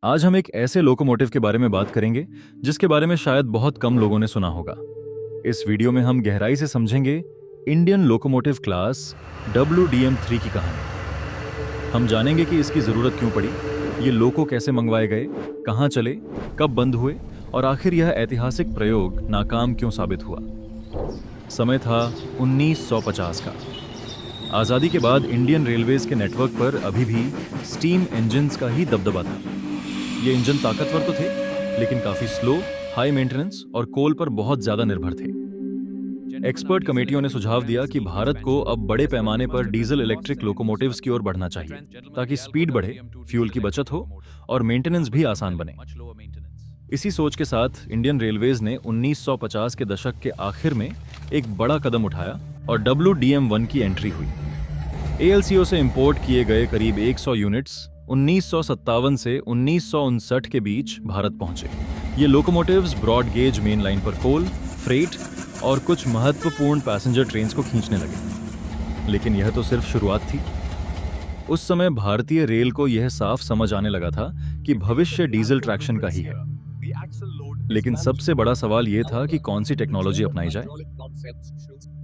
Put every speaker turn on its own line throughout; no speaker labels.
आज हम एक ऐसे लोकोमोटिव के बारे में बात करेंगे जिसके बारे में शायद बहुत कम लोगों ने सुना होगा। इस वीडियो में हम गहराई से समझेंगे इंडियन लोकोमोटिव क्लास WDM-3 की कहानी। हम जानेंगे कि इसकी जरूरत क्यों पड़ी, ये लोको कैसे मंगवाए गए, कहाँ चले, कब बंद हुए और आखिर यह ऐतिहासिक प्रयोग नाकाम क्यों साबित हुआ। समय था 1950 का। आज़ादी के बाद इंडियन रेलवेज के नेटवर्क पर अभी भी स्टीम इंजन्स का ही दबदबा था। ये इंजन ताकतवर तो थे, लेकिन काफी स्लो, हाई मेंटेनेंस और कोल पर बहुत ज्यादा निर्भर थे। एक्सपर्ट कमेटियों ने सुझाव दिया कि भारत को अब बड़े पैमाने पर डीजल इलेक्ट्रिक लोकोमोटिव्स की ओर बढ़ना चाहिए, ताकि स्पीड बढ़े, फ्यूल की बचत हो और मेंटेनेंस भी आसान बने। इसी सोच के साथ इंडियन रेलवेज ने 1950 के दशक के आखिर में एक बड़ा कदम उठाया और WDM-1 की एंट्री हुई। ALCO से इंपोर्ट किए गए करीब 100 यूनिट्स 1957 से 1959 के बीच भारत पहुंचे। ये locomotives broad gauge main line पर कोल, फ्रेट और कुछ महत्वपूर्ण पैसेंजर ट्रेन्स को खींचने लगे। लेकिन यह तो सिर्फ शुरुआत थी। उस समय भारतीय रेल को यह साफ समझ आने लगा था कि भविष्य डीजल ट्रैक्शन का ही है। लेकिन सबसे बड़ा सवाल यह था कि कौन सी टेक्नोलॉजी अपनाई जाए।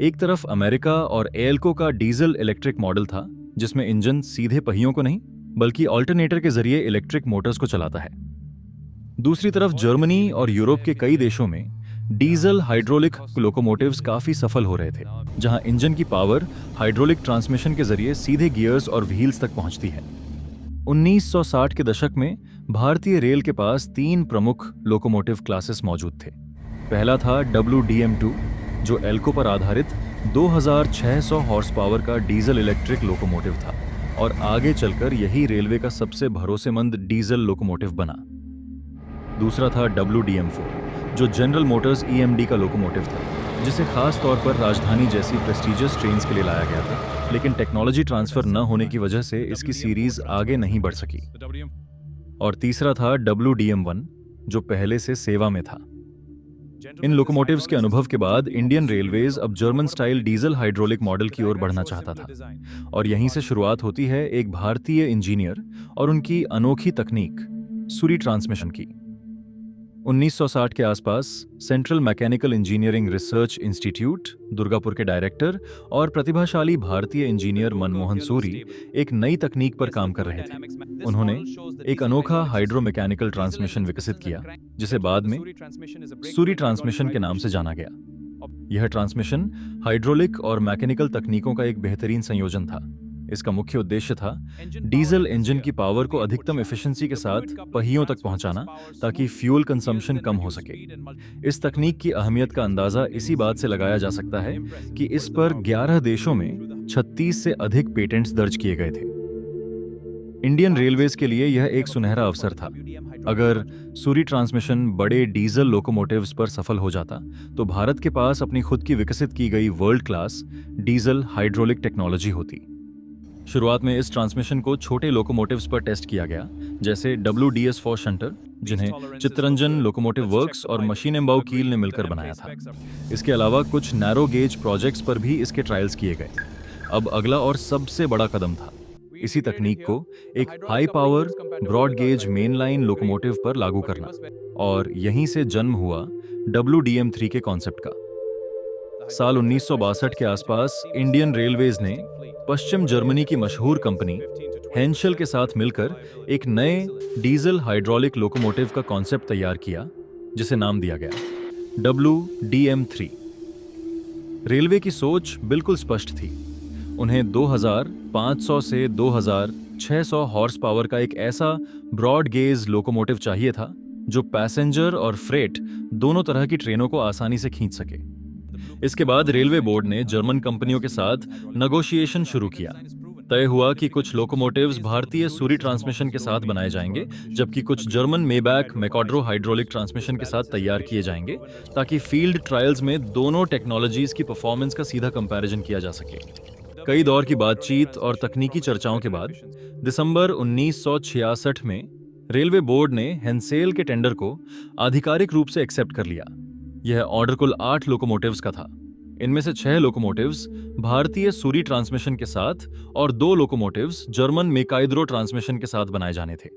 एक तरफ अमेरिका और एल्को का डीजल इलेक्ट्रिक मॉडल था, जिसमें इंजन सीधे पहियों को नहीं बल्कि ऑल्टरनेटर के जरिए इलेक्ट्रिक मोटर्स को चलाता है। दूसरी तरफ जर्मनी और यूरोप के कई देशों में डीजल हाइड्रोलिक लोकोमोटिव्स काफी सफल हो रहे थे, जहां इंजन की पावर हाइड्रोलिक ट्रांसमिशन के जरिए सीधे गियर्स और व्हील्स तक पहुंचती है। 1960 के दशक में भारतीय रेल के पास 3 प्रमुख लोकोमोटिव क्लासेस मौजूद थे। पहला था WDM-2, जो एल्को पर आधारित 2600 हॉर्स पावर का डीजल इलेक्ट्रिक लोकोमोटिव था और आगे चलकर यही रेलवे का सबसे भरोसेमंद डीजल लोकोमोटिव बना। दूसरा था WDM-4, जो जनरल मोटर्स EMD का लोकोमोटिव था, जिसे खास तौर पर राजधानी जैसी प्रेस्टीजियस ट्रेन्स के लिए लाया गया था, लेकिन टेक्नोलॉजी ट्रांसफर न होने की वजह से इसकी सीरीज आगे नहीं बढ़ सकी। और तीसरा था WDM-1, जो पहले से सेवा में था। इन लोकोमोटिव्स के अनुभव के बाद इंडियन रेलवेज अब German style diesel hydraulic model की ओर बढ़ना चाहता था। और यहीं से शुरुआत होती है एक भारतीय इंजीनियर और उनकी अनोखी तकनीक सूरी ट्रांसमिशन की। 1960 के आसपास central mechanical engineering research institute, Durgapur के डायरेक्टर और प्रतिभाशाली भारतीय इंजीनियर मनमोहन सूरी एक नई तकनीक पर काम कर रहे थे। उन्होंने एक अनोखा हाइड्रोमैकेनिकल ट्रांसमिशन विकसित किया, जिसे बाद में सूरी ट्रांसमिशन के नाम से जाना गया। यह ट्रांसमिशन हाइड्रोलिक और मैकेनिकल तकनीकों का एक बेहतरीन संयोजन था। इसका मुख्य उद्देश्य था डीजल इंजन की पावर को अधिकतम एफिशिएंसी के साथ पहियों तक पहुंचाना, ताकि फ्यूल कंजम्पशन कम हो सके। इस तकनीक की अहमियत का अंदाजा इसी बात से लगाया जा सकता है कि इस पर 11 देशों में 36 से अधिक पेटेंट्स दर्ज किए गए थे। इंडियन रेलवेज के लिए यह एक सुनहरा अवसर था। अगर सूरी ट्रांसमिशन बड़े डीजल लोकोमोटिव्स पर सफल हो जाता, तो भारत के पास अपनी खुद की विकसित की गई world class diesel hydraulic technology होती। शुरुआत में इस ट्रांसमिशन को छोटे लोकोमोटिव्स पर टेस्ट किया गया, जैसे WDS-4 शंटर, जिन्हें चित्तरंजन लोकोमोटिव वर्क्स और मशीनेंबाऊ कील ने मिलकर बनाया था। इसके अलावा कुछ नैरो गेज प्रोजेक्ट्स पर भी इसके ट्रायल्स किए गए। अब अगला और सबसे बड़ा कदम था इसी तकनीक को एक high power broad gauge main line locomotive पर लागू करना, और यहीं से जन्म हुआ WDM-3 के कॉन्सेप्ट का। साल 1962 के आसपास इंडियन रेलवेज ने पश्चिम जर्मनी की मशहूर कंपनी हेंशल के साथ मिलकर एक नए डीजल हाइड्रोलिक लोकोमोटिव का कॉन्सेप्ट तैयार किया, जिसे नाम दिया गया WDM-3। रेलवे की सोच बिल्कुल स्पष्ट थी। उन्हें 2500 से 2600 हॉर्स पावर का एक ऐसा ब्रॉड गेज लोकोमोटिव चाहिए था जो पैसेंजर और फ्रेट दोनों तरह की ट्रेनों को आसानी से खींच सके। इसके बाद रेलवे बोर्ड ने जर्मन कंपनियों के साथ नेगोशिएशन शुरू किया। तय हुआ कि कुछ लोकोमोटिव्स भारतीय सूरी ट्रांसमिशन के साथ बनाए जाएंगे, जबकि कुछ जर्मन मेबैक मैकॉड्रो हाइड्रोलिक ट्रांसमिशन के साथ तैयार किए जाएंगे, ताकि फील्ड ट्रायल्स में दोनों टेक्नोलॉजीज की परफॉर्मेंस का सीधा कंपैरिजन किया जा सके। कई दौर की बातचीत और तकनीकी चर्चाओं के बाद दिसंबर 1966 में रेलवे बोर्ड ने हेंसेल के टेंडर को आधिकारिक रूप से एक्सेप्ट कर लिया। यह ऑर्डर कुल 8 लोकोमोटिव्स का था। इनमें से 6 लोकोमोटिव्स भारतीय सूरी ट्रांसमिशन के साथ और 2 लोकोमोटिव्स जर्मन मेकाइड्रो ट्रांसमिशन के साथ बनाए जाने थे।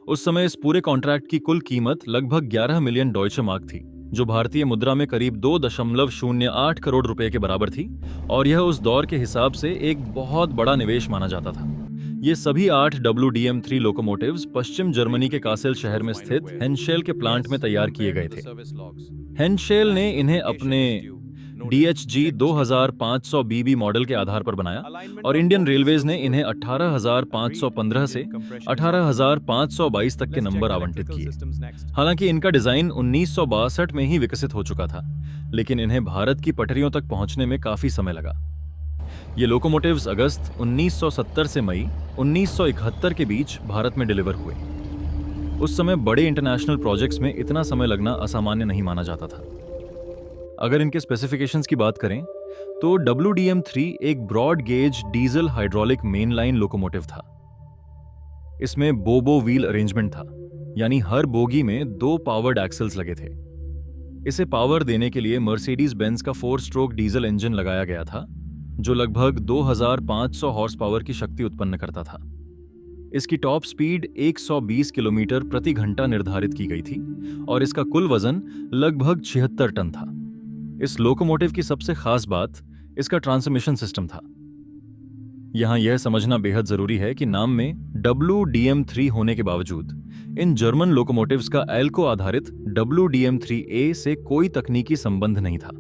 उस समय इस पूरे कॉन्ट्रैक्ट की कुल कीमत लगभग 11 मिलियन डॉइचे मार्क थी, जो भारतीय मुद्रा में करीब 2.08 करोड़ रुपए के बराबर थी, और यह उस दौर के हिसाब से एक बहुत बड़ा निवेश माना जाता था। ये सभी 8 WDM3 लोकोमोटिव्स पश्चिम जर्मनी के कासेल शहर में स्थित हेंशेल के प्लांट में तैयार किए गए थे। हेंशेल ने इन्हें अपने DHG 2500 BB मॉडल के आधार पर बनाया, और इंडियन रेलवेज ने इन्हें 18,515 से 18,522 तक के नंबर आवंटित किए। हालांकि इनका डिजाइन 1962 में ही विकसित हो चुका था, लेकिन इन्हें भारत की पटरियों तक पहुंचने में काफी समय लगा। ये लोकोमोटिव्स अगस्त 1970 से मई 1971 के बीच भारत में डिलीवर हुए। उस समय बड़े इंटरनेशनल प्रोजेक्ट्स में इतना समय लगना असामान्य नहीं माना जाता था। अगर इनके स्पेसिफिकेशंस की बात करें तो WDM3 एक broad gauge diesel hydraulic main line locomotive था। इसमें बोबो व्हील अरेंजमेंट था, यानी हर बोगी में 2 पावर्ड एक्सेल्स लगे थे। इसे पावर देने के लिए मर्सिडीज बेंज का 4 स्ट्रोक डीजल इंजन लगाया गया था, जो लगभग 2500 हॉर्स पावर की शक्ति उत्पन्न करता था। इसकी टॉप स्पीड 120 किलोमीटर प्रति घंटा निर्धारित की गई थी, और इसका कुल वजन लगभग 76 टन था। इस लोकोमोटिव की सबसे खास बात इसका ट्रांसमिशन सिस्टम था। यहां यह समझना बेहद जरूरी है कि नाम में WDM3 होने के बावजूद इन जर्मन लोकोमोटिव्स का एल्को आधारित WDM3A से कोई तकनीकी संबंध नहीं था।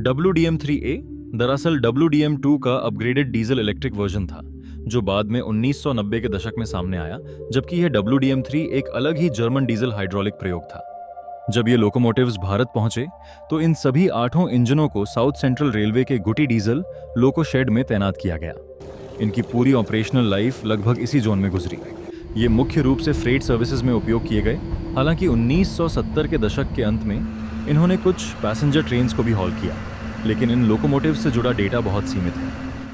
WDM3A दरअसल WDM2 का अपग्रेडेड डीजल इलेक्ट्रिक वर्जन था, जो बाद में 1990 के दशक में सामने आया, जबकि यह WDM3 एक अलग ही जर्मन डीजल हाइड्रोलिक प्रयोग था। जब ये लोकोमोटिव्स भारत पहुंचे तो इन सभी 8 इंजनों को साउथ सेंट्रल रेलवे के गुटी डीजल लोको शेड में तैनात किया गया। इनकी पूरी ऑपरेशनल लाइफ लगभग इसी जोन में गुजरी। ये मुख्य रूप से फ्रेट सर्विसेज में उपयोग किए गए। हालांकि 1970 के दशक के अंत में इन्होंने कुछ पैसेंजर ट्रेन्स को भी हॉल किया, लेकिन इन लोकोमोटिव से जुड़ा डेटा बहुत सीमित है,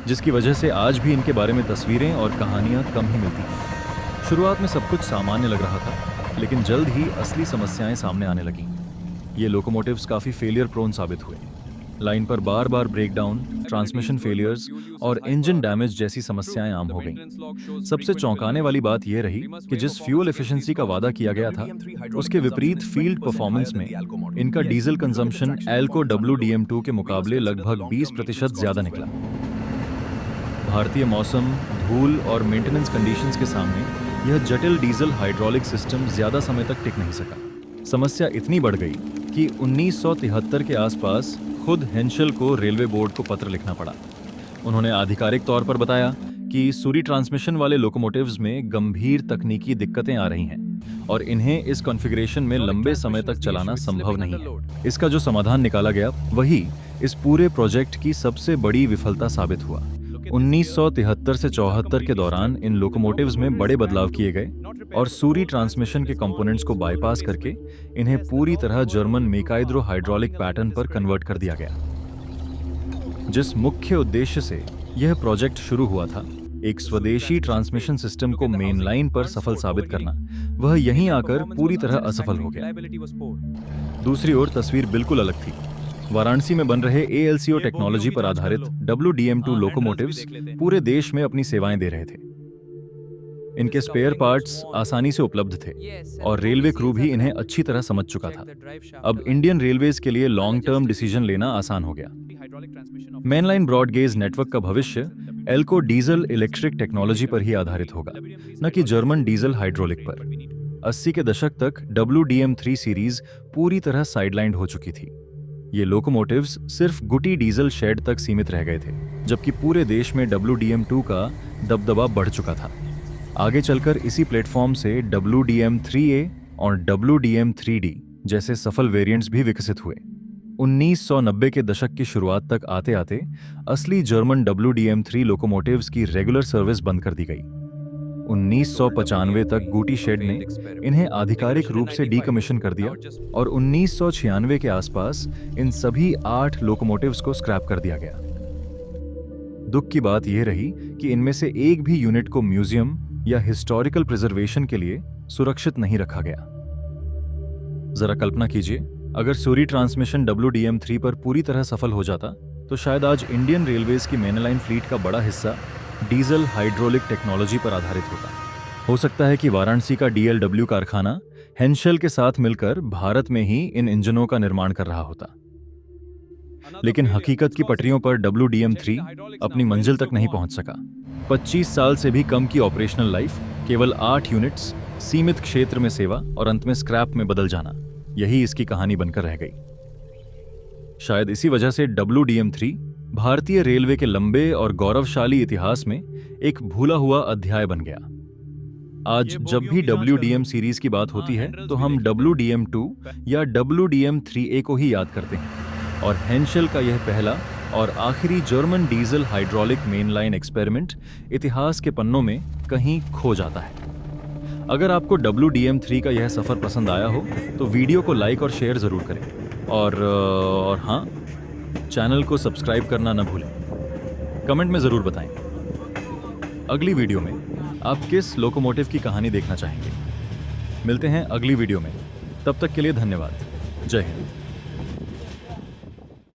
जिसकी वजह से आज भी इनके बारे में तस्वीरें और कहानियां कम ही मिलती हैं। शुरुआत में सब कुछ सामान्य लग रहा था, लेकिन जल्द ही असली समस्याएं सामने आने लगीं। ये लोकोमोटिव्स काफ़ी फेलियर प्रोन साबित हुए। लाइन पर बार बार ब्रेकडाउन, ट्रांसमिशन फेलियर्स और इंजन डैमेज जैसी समस्याएं आम हो गईं। सबसे चौंकाने वाली बात यह रही कि जिस फ्यूल एफिशिएंसी का वादा किया गया था, उसके विपरीत फील्ड परफॉर्मेंस में इनका डीजल कंजम्पशन एल्को WDM2 के मुकाबले लगभग 20% ज्यादा निकला। भारतीय मौसम, धूल और मेंटेनेंस कंडीशंस के सामने यह जटिल डीजल हाइड्रोलिक सिस्टम ज्यादा समय तक टिक नहीं सका। समस्या इतनी बढ़ गई कि 1973 के आसपास खुद हेंशेल को रेलवे बोर्ड को पत्र लिखना पड़ा। उन्होंने आधिकारिक तौर पर बताया कि सूरी ट्रांसमिशन वाले लोकोमोटिव्स में गंभीर तकनीकी दिक्कतें आ रही हैं और इन्हें इस कॉन्फ़िगरेशन में लंबे समय तक चलाना संभव नहीं है। इसका जो समाधान निकाला गया वही इस पूरे प्रोजेक्ट की सबसे बड़ी विफलता साबित हुआ। 1973 से 74 के दौरान इन लोकोमोटिव्स में बड़े बदलाव किए गए और सूरी ट्रांसमिशन के कंपोनेंट्स को बाईपास करके इन्हें पूरी तरह जर्मन मेकाइड्रो हाइड्रोलिक पैटर्न पर कन्वर्ट कर दिया गया। जिस मुख्य उद्देश्य से यह प्रोजेक्ट शुरू हुआ था, एक स्वदेशी ट्रांसमिशन सिस्टम को मेन लाइन पर सफल साबित करना, वह यहीं आकर पूरी तरह असफल हो गया। दूसरी ओर तस्वीर बिल्कुल अलग थी। वाराणसी में बन रहे ALCO टेक्नोलॉजी पर आधारित WDM2 लोकोमोटिव्स पूरे देश में अपनी सेवाएं दे रहे थे। इनके स्पेयर पार्ट्स आसानी से उपलब्ध थे और रेलवे क्रू भी इन्हें अच्छी तरह समझ चुका था। अब इंडियन रेलवेज के लिए लॉन्ग टर्म डिसीजन लेना आसान हो गया। मेनलाइन ब्रॉड गेज नेटवर्क का भविष्य एल्को डीजल इलेक्ट्रिक टेक्नोलॉजी पर ही आधारित होगा, न कि जर्मन डीजल हाइड्रोलिक पर। 80 के दशक तक WDM3 सीरीज पूरी तरह साइडलाइंड हो चुकी थी। ये लोकोमोटिव्स सिर्फ गुटी डीजल शेड तक सीमित रह गए थे, जबकि पूरे देश में WDM2 का दबदबा बढ़ चुका था। आगे चलकर इसी प्लेटफॉर्म से WDM3A और WDM3D जैसे सफल वेरिएंट्स भी विकसित हुए। 1990 के दशक की शुरुआत तक आते आते असली जर्मन WDM3 लोकोमोटिव्स की रेगुलर सर्विस बंद कर दी गई। 1995 तक गुटी शेड ने इन्हें आधिकारिक रूप से डीकमीशन कर दिया और 1996 के आसपास इन सभी 8 लोकोमोटिव्स को स्क्रैप कर दिया गया। दुख की बात यह रही कि इनमें से एक भी यूनिट को म्यूजियम या हिस्टोरिकल प्रिजर्वेशन के लिए सुरक्षित नहीं रखा गया। जरा कल्पना कीजिए, अगर सूरी ट्रांसमिशन WDM3 पर पूरी तरह सफल हो जाता तो शायद आज इंडियन रेलवेज की मेनलाइन फ्लीट का बड़ा हिस्सा डीजल हाइड्रोलिक टेक्नोलॉजी पर आधारित होता। हो सकता है कि वाराणसी का DLW कारखाना हेंशेल के साथ मिलकर भारत में ही इन इंजनों का निर्माण कर रहा होता। लेकिन हकीकत की पटरियों पर WDM-3 अपनी मंजिल तक नहीं पहुंच सका। 25 साल से भी कम की ऑपरेशनल लाइफ, केवल 8 यूनिट्स, सीमित क्षेत्र में सेवा और अंत में स्क्रैप में बदल जाना, यही इसकी कहानी बनकर रह गई। शायद इसी वजह से WDM-3 भारतीय रेलवे के लंबे और गौरवशाली इतिहास में एक भूला हुआ अध्याय बन गया। आज जब भी WDM सीरीज की बात होती है तो हम WDM-2 या WDM-3A को ही याद करते हैं, और हेंशेल का यह पहला और आखिरी German diesel hydraulic mainline experiment इतिहास के पन्नों में कहीं खो जाता है। अगर आपको WDM-3 का यह सफर पसंद आया हो तो वीडियो को लाइक और शेयर जरूर करें, और हाँ, चैनल को सब्सक्राइब करना न भूलें। कमेंट में जरूर बताएं अगली वीडियो में आप किस लोकोमोटिव की कहानी देखना चाहेंगे। मिलते हैं अगली वीडियो में, तब तक के लिए धन्यवाद। जय हिंद।